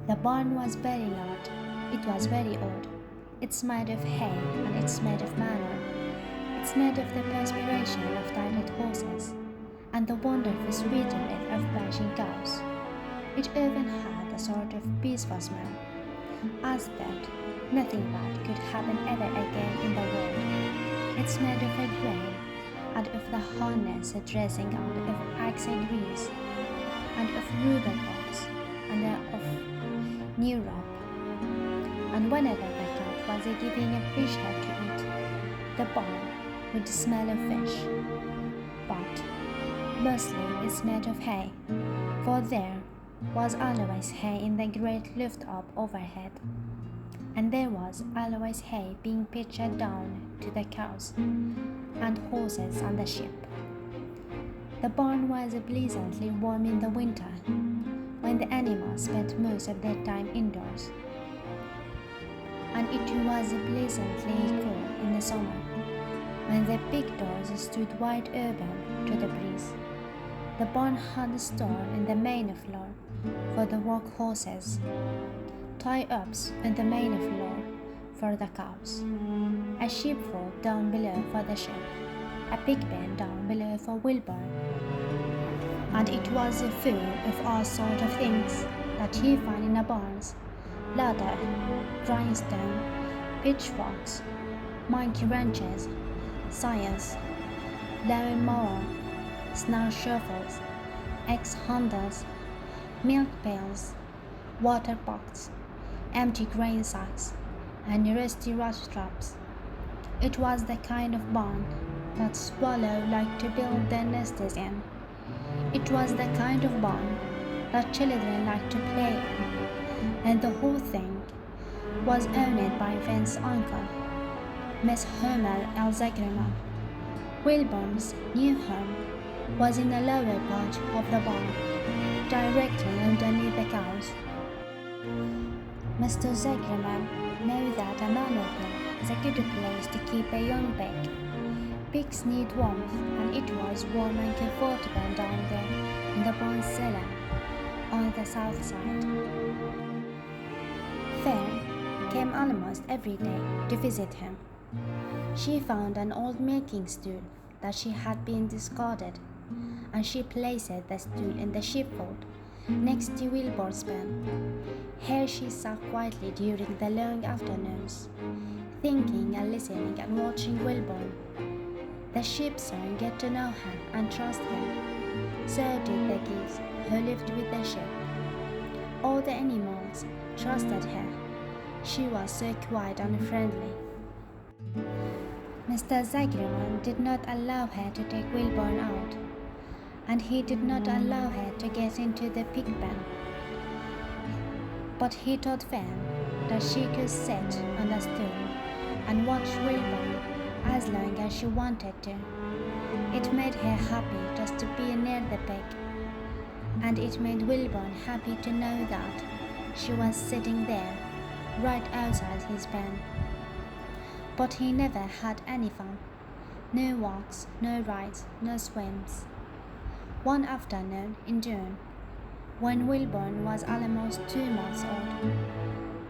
The barn was very large. It was very old. It's made of hay and it's made of manure. It's made of the perspiration of tired horses and the wonderful sweetness of brashing cows. It even had a sort of peaceful smell, as that nothing bad could happen ever again in the world. It's made of a grain and of the harness dressing out of axe grease and of rhubarb oats and of new rope. And whenever the cat was giving a fish head to eat, the barn would smell of fish. But mostly it's made of hay, for there was always hay in the great loft up overhead, and there was always hay being pitched down to the cows and horses and the sheep. The barn was pleasantly warm in the winter, when the animals spent most of their time indoors, and it was pleasantly cool in the summer, when the big doors stood wide open to the breeze. The barn had a store in the main floor for the work horses, tie-ups in the main floor for the cows, a sheepfold down below for the sheep, a pig pen down below for Wilbur, and it was full of all sorts of things that you find in a barns: ladder, grindstone, pitchforks, monkey wrenches, science, lawn mower, snow shovels, axe handles, milk pails, water pots, empty grain sacks, and rusty rat traps. It was the kind of barn that swallows like to build their nests in. It was the kind of barn that children like to play in, and the whole thing was owned by Van's uncle, Miss Homer Elzagriman. Wilbur's new home was in the lower part of the barn, directly underneath the cows. Mr. Zagreman knew that a manure pen is a good place to keep a young pig. Pigs need warmth, and it was warm and comfortable down there in the barn cellar on the south side. Fan came almost every day to visit him. She found an old milking stool that she had been discarded, and she placed the stool in the sheepfold next to Wilbur's pen. Here she sat quietly during the long afternoons, thinking and listening and watching Wilbur. The sheep soon get to know her and trust her. So did the geese who lived with the sheep. All the animals trusted her. She was so quiet and friendly. Mr. Zagreman did not allow her to take Wilburn out, and he did not allow her to get into the pig pen. But he told Fan that she could sit on the stool and watch Wilburn as long as she wanted to. It made her happy just to be near the pig, and it made Wilburn happy to know that she was sitting there, right outside his pen. But he never had any fun. No walks, no rides, no swims. One afternoon in June, when Wilburn was almost 2 months old,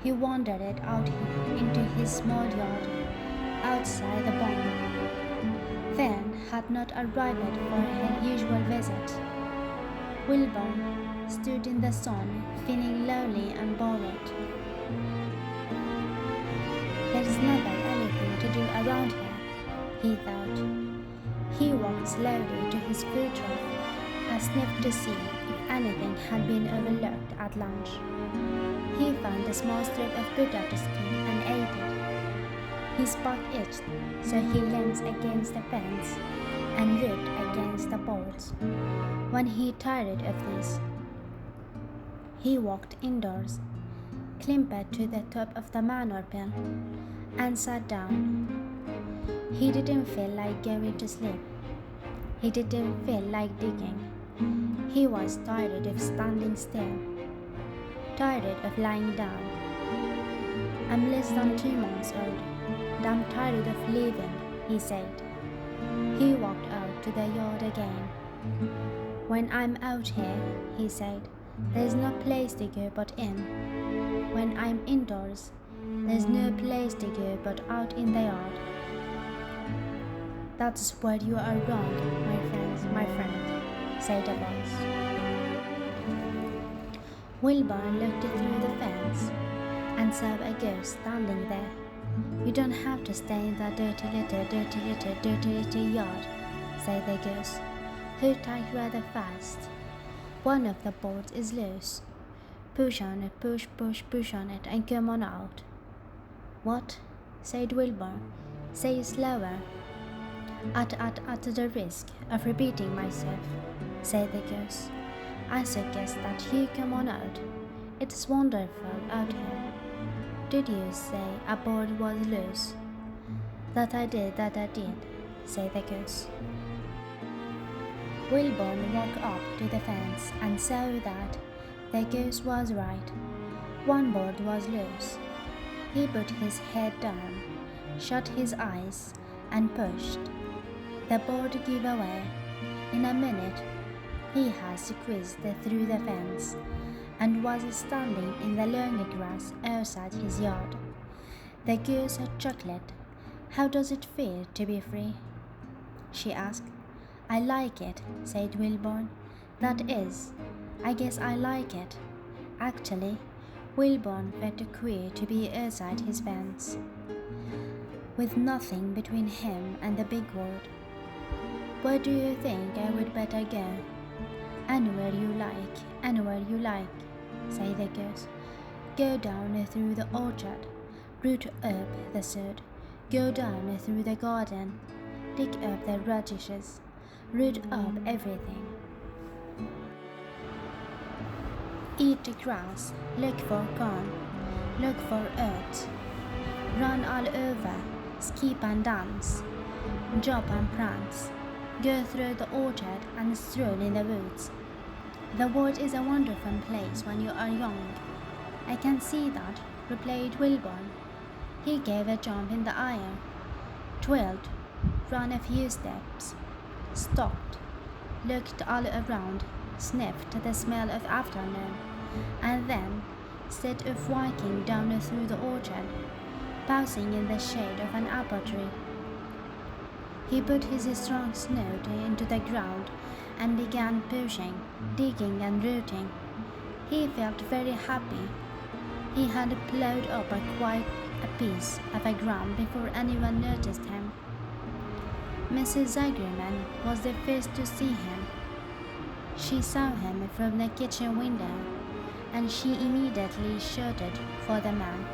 he wandered out into his small yard outside the barn. Fan had not arrived for her usual visit. Wilburn stood in the sun, feeling lonely and bored. There is never anything to do around here, he thought. He walked slowly to his food trough and sniffed to see if anything had been overlooked at lunch. He found a small strip of potato skin and ate it. His back itched, so he leaned against the fence and rubbed against the boards. When he tired of this, he walked indoors, clambered to the top of the manure pile, and sat down. He didn't feel like going to sleep. He didn't feel like digging. He was tired of standing still, tired of lying down. I'm less than 2 months old, and I'm tired of living, he said. He walked out to the yard again. When I'm out here, he said, There's no place to go but in. When I'm indoors, there's no place to go but out in the yard. That's where you are wrong, my friend, said a voice. Wilbur looked through the fence and saw a ghost standing there. You don't have to stay in that dirty little yard, said the ghost, who tied rather fast. One of the boards is loose. Push on it, push on it, and come on out. What? Said Wilbur. Say it slower. At the risk of repeating myself, said the ghost, I suggest that you come on out. It's wonderful out here. Did you say a board was loose? That I did, said the ghost. Wilburn walked up to the fence and saw that the ghost was right. One board was loose. He put his head down, shut his eyes, and pushed. The board gave away. In a minute, he had squeezed through the fence and was standing in the long grass outside his yard. The goose chuckled. How does it feel to be free? She asked. I like it, said Wilburn. That is, I guess I like it. Actually, Wilburn felt queer to be outside his fence, with nothing between him and the big world. Where do you think I would better go? Anywhere you like, said the goose. Go down through the orchard, root up the sod, go down through the garden, dig up the radishes, root up everything. Eat the grass, look for corn, look for earth, run all over, skip and dance, jump and prance, go through the orchard and stroll in the woods. The world is a wonderful place when you are young. I can see that, replied Wilburn. He gave a jump in the air, twirled, ran a few steps, stopped, looked all around, sniffed the smell of afternoon, and then set off walking down through the orchard, pausing in the shade of an apple tree. He put his strong snout into the ground and began pushing, digging and rooting. He felt very happy. He had plowed up quite a piece of ground before anyone noticed him. Mrs. Zagreman was the first to see him. She saw him from the kitchen window, and she immediately shouted for the man.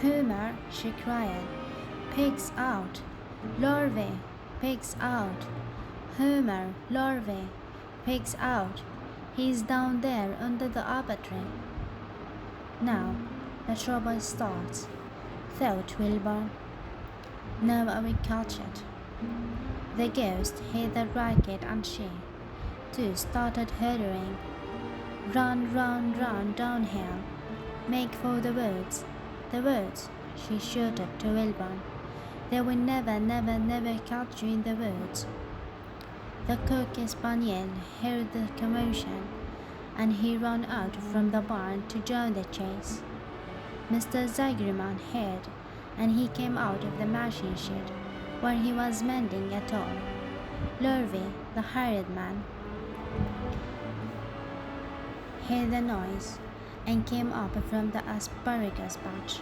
Homer, she cried, pigs out, larvae, pigs out, Homer, larvae, pigs out, he's down there under the apple tree. Now the trouble starts, thought Wilburn. Now I will catch it. The ghost hid the racket and she, too, started hurrying. Run, run, run downhill. Make for the woods. The woods, she shouted to Wilburn. They will never, never, never catch you in the woods. The cocker spaniel heard the commotion, and he ran out from the barn to join the chase. Mr. Zagreman heard, and he came out of the machine shed, where he was mending a toy. Lurvy, the hired man, heard the noise and came up from the asparagus patch,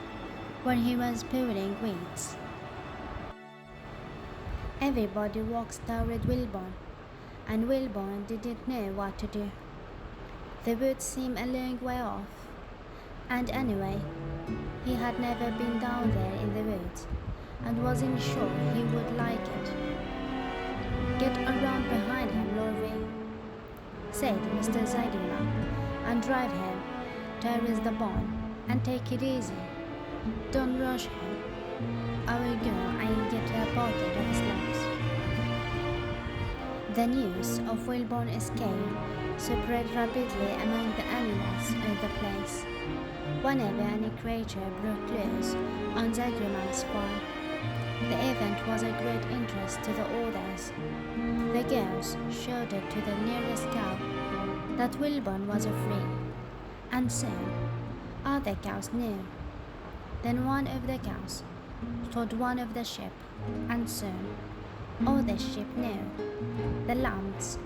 where he was pulling weeds. Everybody walks toward Wilburn, and Wilburn didn't know what to do. The woods seemed a long way off, and anyway, he had never been down there in the woods, and wasn't sure he would like it. Get around behind him, Lorvy, said Mr. Zagreman, and drive him towards the barn, and take it easy. Don't rush him. I will go and get a bucket of slugs. The news of Wilburn escape spread rapidly among the animals in the place. Whenever any creature broke loose on Zagreman's farm, The event was a great interest to the others. The girls shouted to the nearest cow that Wilbon was free, and soon other cows knew. Then one of the cows told one of the sheep, and soon all the sheep knew. The lambs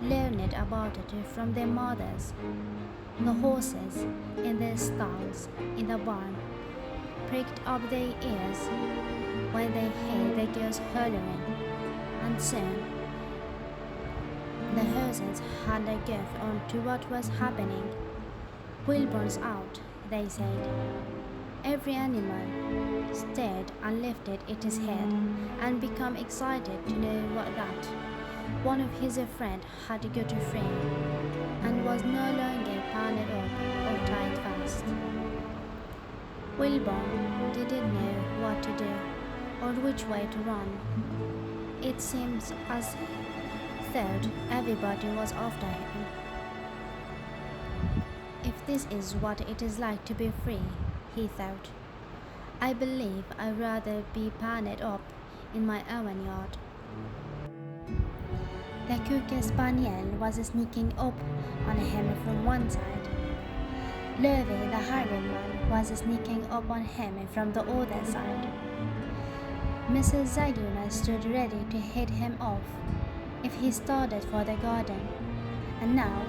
learned about it from their mothers. The horses in the stalls in the barn pricked up their ears when they heard the girls hollering, and soon the horses had a grip on to what was happening. Wilbon's out, they said. Every animal stared and lifted its head and became excited to know what that one of his friends had got free and was no longer bound up or tied fast. Wilbon didn't know what to do or which way to run. It seems as though everybody was after him. If this is what it is like to be free, he thought, I believe I'd rather be bound up in my own yard. The Cocker Spaniel was sneaking up on him from one side. Lurvy, the highwayman, was sneaking up on him from the other side. Mrs. Zagrina stood ready to head him off if he started for the garden, and now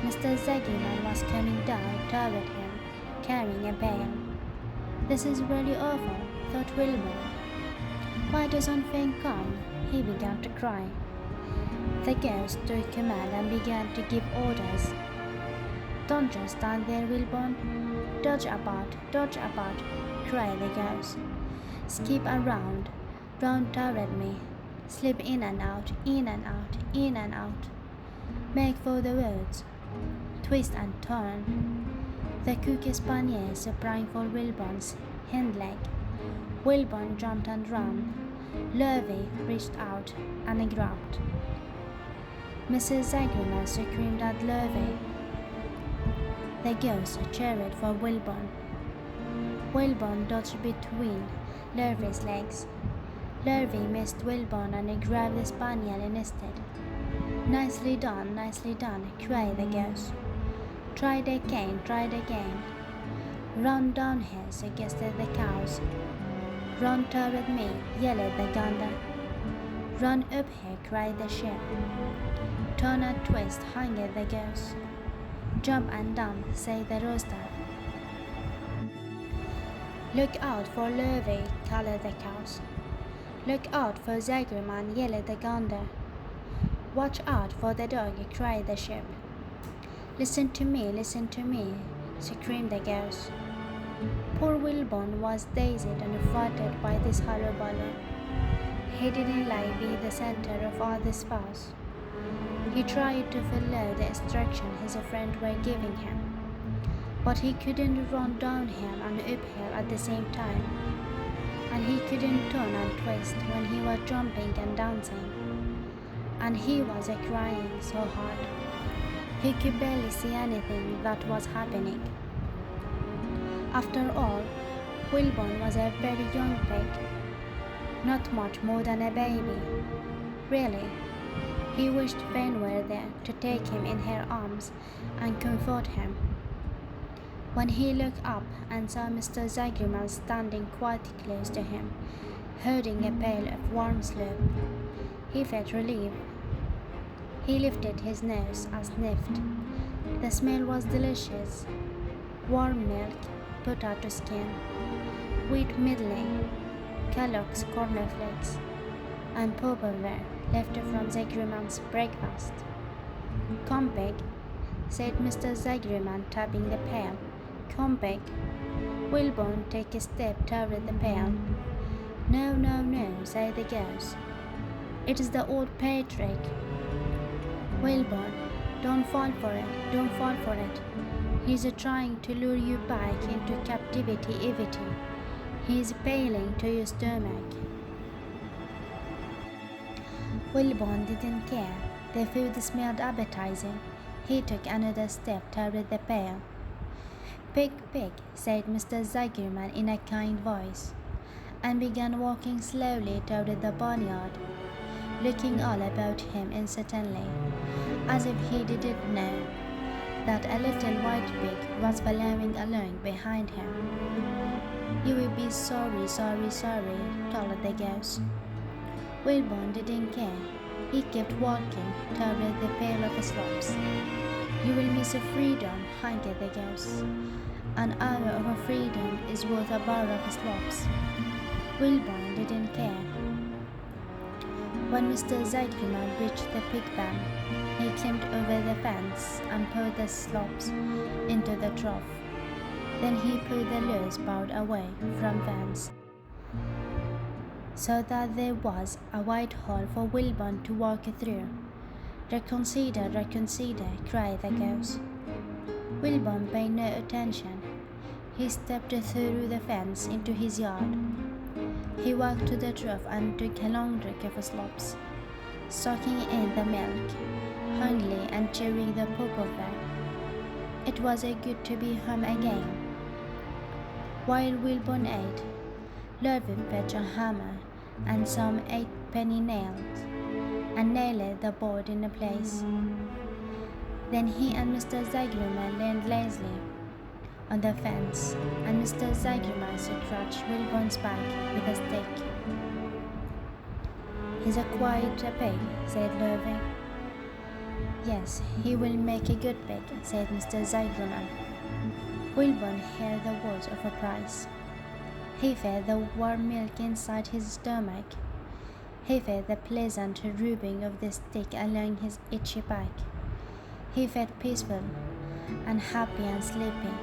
Mr. Zagrina was coming down toward him, carrying a pail. This is really awful, thought Wilbon. Why doesn't Finn come? He began to cry. The girls took command and began to give orders. Don't just stand there, Wilbon. Dodge about, cried the girls. Skip around, round toward me. Slip in and out, in and out, in and out. Make for the woods. Twist and turn. The Cocker Spaniel sprang for Wilbon's hind leg. Wilbon jumped and ran. Lurvy reached out and grabbed. Mrs. Zagrina screamed at Lurvy. The girls cheered for Wilbon. Wilbon dodged between Lurvy's legs. Lurvy missed Wilbon and grabbed the spaniel instead. Nicely done, cried the girls. Try it again. Run downhill, suggested the cows. Run toward me, yelled the gander. Run up here, cried the sheep. Turn and twist, hungered the girls. Jump and dump, said the rooster. Look out for Lurvy, called the cows. Look out for Zagerman, yelled the gander. Watch out for the dog, cried the sheep. Listen to me, screamed the girls. Poor Wilbon was dazed and frightened by this hullabaloo. He didn't like being the center of all this fuss. He tried to follow the instructions his friends were giving him, but he couldn't run downhill and uphill at the same time, and he couldn't turn and twist when he was jumping and dancing, and he was crying so hard. He could barely see anything that was happening. After all, Wilbon was a very young pig, not much more than a baby. Really, he wished Finn were there to take him in her arms and comfort him. When he looked up and saw Mr. Zagerman standing quite close to him, holding a pail of warm soup, he felt relief. He lifted his nose and sniffed. The smell was delicious. Warm milk, potato skin, wheat middling, Kellogg's cornflakes, and pulverware left from Zagerman's breakfast. Come, pig, said Mr. Zagerman, tapping the pail. Come, pig. Wilbon took a step toward the pail. No, said the girls. It is the old Patrick. Wilbon, don't fall for it. He's trying to lure you back into captivity. He's appealing to your stomach. Wilbon didn't care. The food smelled appetizing. He took another step toward the pail. Pig, said Mr. Zagerman in a kind voice. and began walking slowly toward the barnyard, looking all about him uncertainly, as if he didn't know that a little white pig was following along behind him. "You will be sorry, sorry, sorry," told the ghost. Wilbon didn't care. He kept walking toward the pair of slopes. "You will miss your freedom," hinted the ghost. "An hour of freedom is worth a bar of slopes." Wilbon didn't care. When Mr. Zeitgeman reached the pig pen, he climbed over the fence and poured the slops into the trough. Then he pulled the loose board away from fence, so that there was a wide hole for Wilbon to walk through. Reconsider, reconsider," cried the ghost. Wilbon paid no attention. He stepped through the fence into his yard. He walked to the trough and took a long drink of slops, soaking in the milk, hungrily and chewing the pulp of it. It was good to be home again. While Wilbon ate, Lurvin fetched a hammer and some 8-penny nails, and nailed the board in place. Then he and Mr. Zeiglerman leaned lazily on the fence, and Mr. Zeiglerman scratched Wilbon's back with a stick. "He's a quiet pig," said Lurvin. "Yes, he will make a good pig," said Mr. Zeiglerman. Wilbon heard the words of a price. He felt the warm milk inside his stomach. He felt the pleasant rubbing of the stick along his itchy back. He felt peaceful and happy and sleepy.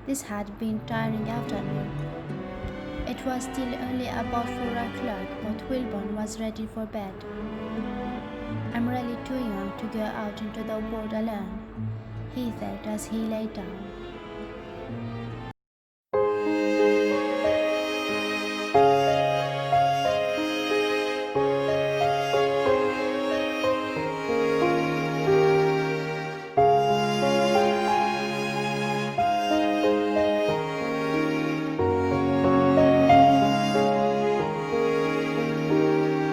This had been tiring afternoon. It was still only about 4 o'clock, but Wilbon was ready for bed. "I'm really too young to go out into the world alone," he thought as he lay down.